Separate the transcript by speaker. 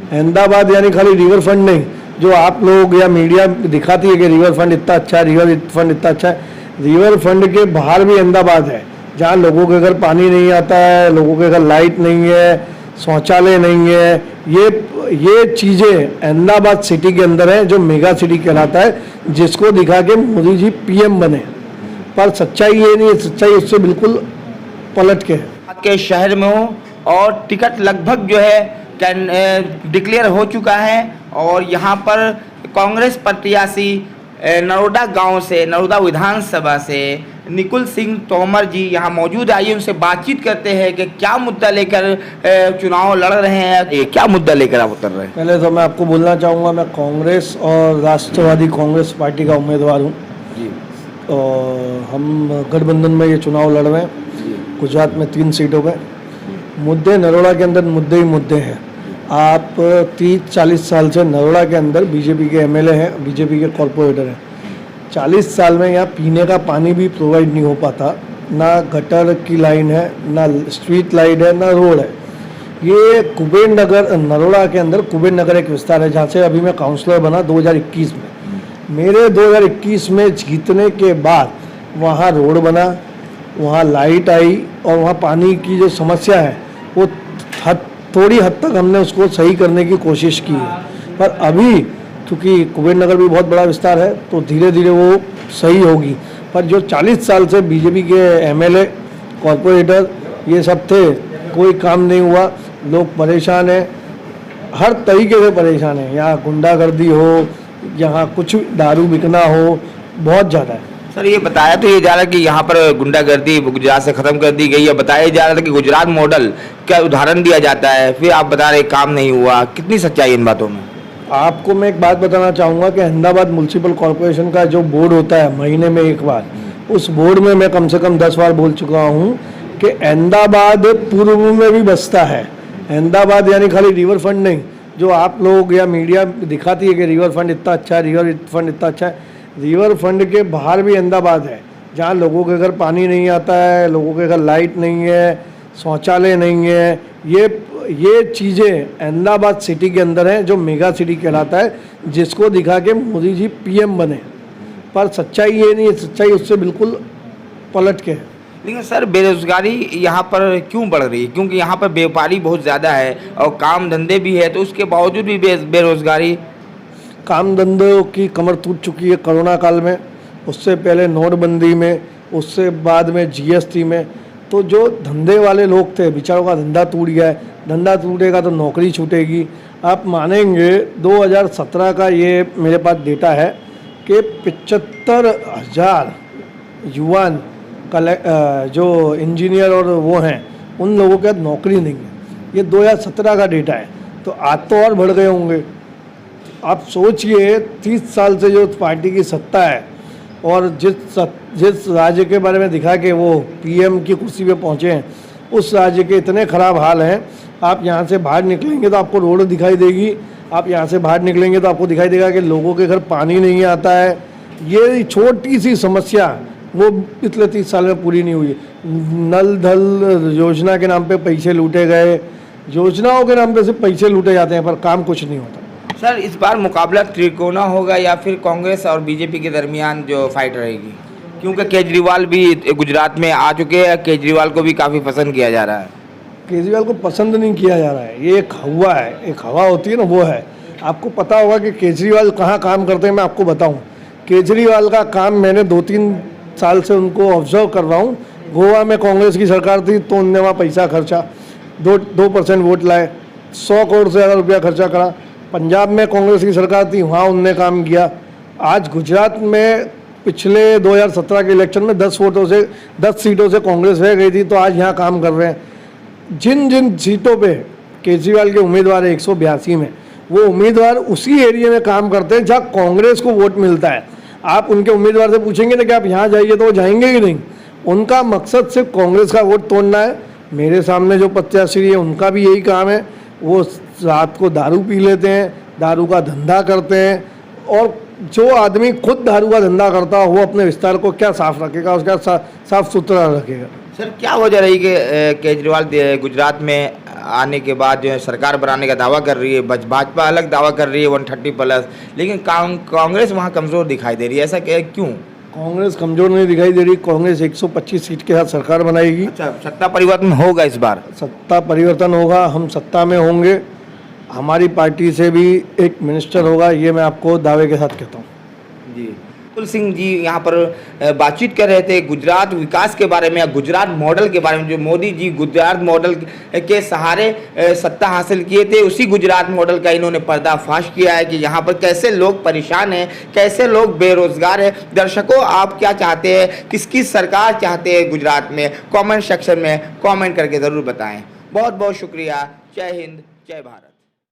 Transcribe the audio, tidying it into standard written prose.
Speaker 1: अहमदाबाद यानी खाली river front नहीं, जो आप लोग या मीडिया दिखाती है कि रिवर फ्रंट इतना अच्छा है, रिवर फ्रंट इतना अच्छा है, रिवर फ्रंट के बाहर भी अहमदाबाद है, जहाँ लोगों के घर पानी नहीं आता है, लोगों के घर लाइट नहीं है, शौचालय नहीं है। ये चीज़ें अहमदाबाद सिटी के अंदर है, जो मेगा सिटी कहलाता है, जिसको दिखा के मोदी जी पीएम बने। पर सच्चाई ये नहीं है, सच्चाई उससे बिल्कुल पलट के है।
Speaker 2: के शहर में हो और टिकट लगभग जो है डिक्लेयर हो चुका है और यहाँ पर कांग्रेस प्रत्याशी नरोदा गांव से, नरोदा विधानसभा से निकुल सिंह तोमर जी यहाँ मौजूद। आइए उनसे बातचीत करते हैं कि क्या मुद्दा लेकर चुनाव लड़ रहे हैं, ये क्या मुद्दा लेकर आप उतर रहे हैं।
Speaker 1: पहले तो मैं आपको बोलना चाहूँगा, मैं कांग्रेस और राष्ट्रवादी कांग्रेस पार्टी का उम्मीदवार हूँ और हम गठबंधन में ये चुनाव लड़ रहे हैं। गुजरात में 3 सीटों पे मुद्दे, नरोड़ा के अंदर मुद्दे ही मुद्दे हैं। आप 30-40 साल से नरोड़ा के अंदर बीजेपी के एमएलए हैं, बीजेपी के कॉरपोरेटर हैं। 40 साल में यहाँ पीने का पानी भी प्रोवाइड नहीं हो पाता, ना गटर की लाइन है, ना स्ट्रीट लाइट है, ना रोड है। ये कुबेर नगर, नरोड़ा के अंदर कुबेर नगर एक विस्तार है, जहाँ से अभी मैं काउंसलर बना 2021 में। मेरे 2021 में जीतने के बाद वहाँ रोड बना, वहाँ लाइट आई और वहाँ पानी की जो समस्या है वो थोड़ी हद तक हमने उसको सही करने की कोशिश की है। पर अभी क्योंकि कुबेर नगर भी बहुत बड़ा विस्तार है तो धीरे धीरे वो सही होगी। पर जो 40 साल से बीजेपी के एमएलए, कॉरपोरेटर ये सब थे, कोई काम नहीं हुआ, लोग परेशान हैं, हर तरीके से परेशान हैं। यहाँ गुंडागर्दी हो, यहाँ कुछ दारू बिकना हो, बहुत ज़्यादा है।
Speaker 2: सर ये बताया तो ये जा रहा है कि यहाँ पर गुंडागर्दी गुजरात से खत्म कर दी गई है, बताया जा रहा था कि गुजरात मॉडल का उदाहरण दिया जाता है, फिर आप बता रहे काम नहीं हुआ, कितनी सच्चाई इन बातों में।
Speaker 1: आपको मैं एक बात बताना चाहूँगा कि अहमदाबाद म्यूनसिपल कॉरपोरेशन का जो बोर्ड होता है महीने में एक बार, उस बोर्ड में मैं कम से कम 10 बार बोल चुका हूँ कि अहमदाबाद पूर्व में भी बसता है। अहमदाबाद यानी खाली रिवर फ्रंट नहीं, जो आप लोग या मीडिया दिखाती है कि रिवर फ्रंट इतना अच्छा है, रिवर फ्रंट इतना अच्छा है, रिवर फ्रंट के बाहर भी अहमदाबाद है, जहाँ लोगों के घर पानी नहीं आता है, लोगों के घर लाइट नहीं है, शौचालय नहीं है। ये चीज़ें अहमदाबाद सिटी के अंदर हैं, जो मेगा सिटी कहलाता है, जिसको दिखा के मोदी जी पीएम बने। पर सच्चाई ये नहीं है, सच्चाई उससे बिल्कुल पलट के है।
Speaker 2: लेकिन सर बेरोजगारी यहाँ पर क्यों बढ़ रही है, क्योंकि यहाँ पर व्यापारी बहुत ज़्यादा है और काम धंधे भी है, तो उसके बावजूद भी बेरोजगारी।
Speaker 1: काम धंधों की कमर टूट चुकी है कोरोना काल में, उससे पहले नोटबंदी में, उससे बाद में जीएसटी में। तो जो धंधे वाले लोग थे, बेचारों का धंधा टूट गया है। धंधा टूटेगा तो नौकरी छूटेगी। आप मानेंगे 2017 का ये मेरे पास डेटा है कि 75,000 युवान जो इंजीनियर और वो हैं, उन लोगों के नौकरी नहीं है। ये 2017 का डेटा है, तो आज तो और बढ़ गए होंगे। आप सोचिए 30 साल से जो पार्टी की सत्ता है और जिस राज्य के बारे में दिखा के वो पीएम की कुर्सी पे पहुँचे हैं, उस राज्य के इतने ख़राब हाल हैं। आप यहाँ से बाहर निकलेंगे तो आपको रोड दिखाई देगी, आप यहाँ से बाहर निकलेंगे तो आपको दिखाई देगा कि लोगों के घर पानी नहीं आता है। ये छोटी सी समस्या वो पिछले 30 साल में पूरी नहीं हुई। नल धल योजना के नाम पे पैसे लूटे गए, योजनाओं के नाम पे सिर्फ पैसे लूटे जाते हैं, पर काम कुछ नहीं होता।
Speaker 2: सर इस बार मुकाबला त्रिकोणा होगा या फिर कांग्रेस और बीजेपी के दरमियान जो फाइट रहेगी, क्योंकि केजरीवाल भी गुजरात में आ चुके हैं, केजरीवाल को भी काफ़ी पसंद किया जा रहा है।
Speaker 1: केजरीवाल को पसंद नहीं किया जा रहा है, ये एक हवा है, एक हवा होती है ना, वो है। आपको पता होगा कि केजरीवाल कहाँ काम करते हैं, मैं आपको बताऊँ। केजरीवाल का काम मैंने 2-3 साल से उनको ऑब्जर्व कर रहा हूँ। गोवा में कांग्रेस की सरकार थी तो उनने वहाँ पैसा खर्चा, 2% वोट लाए, 100 करोड़ से ज़्यादा रुपया खर्चा करा। पंजाब में कांग्रेस की सरकार थी, वहाँ उनने काम किया। आज गुजरात में पिछले 2017 के इलेक्शन में 10 सीटों से कांग्रेस रह गई थी, तो आज यहाँ काम कर रहे हैं। जिन जिन सीटों पे केजरीवाल के उम्मीदवार है 182 में, वो उम्मीदवार उसी एरिया में काम करते हैं जहाँ कांग्रेस को वोट मिलता है। आप उनके उम्मीदवार से पूछेंगे ना कि आप यहाँ जाइए, तो वो जाएंगे ही नहीं। उनका मकसद सिर्फ कांग्रेस का वोट तोड़ना है। मेरे सामने जो प्रत्याशी है उनका भी यही काम है। वो रात को दारू पी लेते हैं, दारू का धंधा करते हैं, और जो आदमी खुद दारू का धंधा करता हो वो अपने विस्तार को क्या साफ रखेगा, उसका साफ सुथरा रखेगा।
Speaker 2: सर क्या वजह रही कि केजरीवाल गुजरात में आने के बाद जो है सरकार बनाने का दावा कर रही है, भाजपा अलग दावा कर रही है 130+, लेकिन कांग्रेस वहाँ कमज़ोर दिखाई दे रही है, ऐसा क्या क्यों?
Speaker 1: कांग्रेस कमजोर नहीं दिखाई दे रही। कांग्रेस 125 सीट के साथ सरकार बनाएगी।
Speaker 2: अच्छा, सत्ता परिवर्तन होगा इस बार?
Speaker 1: सत्ता परिवर्तन होगा, हम सत्ता में होंगे, हमारी पार्टी से भी एक मिनिस्टर होगा, ये मैं आपको दावे के साथ कहता हूँ।
Speaker 2: जी, अतुल सिंह जी यहाँ पर बातचीत कर रहे थे गुजरात विकास के बारे में या गुजरात मॉडल के बारे में, जो मोदी जी गुजरात मॉडल के सहारे सत्ता हासिल किए थे, उसी गुजरात मॉडल का इन्होंने पर्दाफाश किया है कि यहाँ पर कैसे लोग परेशान हैं, कैसे लोग बेरोजगार हैं। दर्शकों, आप क्या चाहते हैं, किसकी सरकार चाहते हैं गुजरात में? कमेंट सेक्शन में कमेंट करके ज़रूर बताएं। बहुत बहुत शुक्रिया। जय हिंद, जय भारत।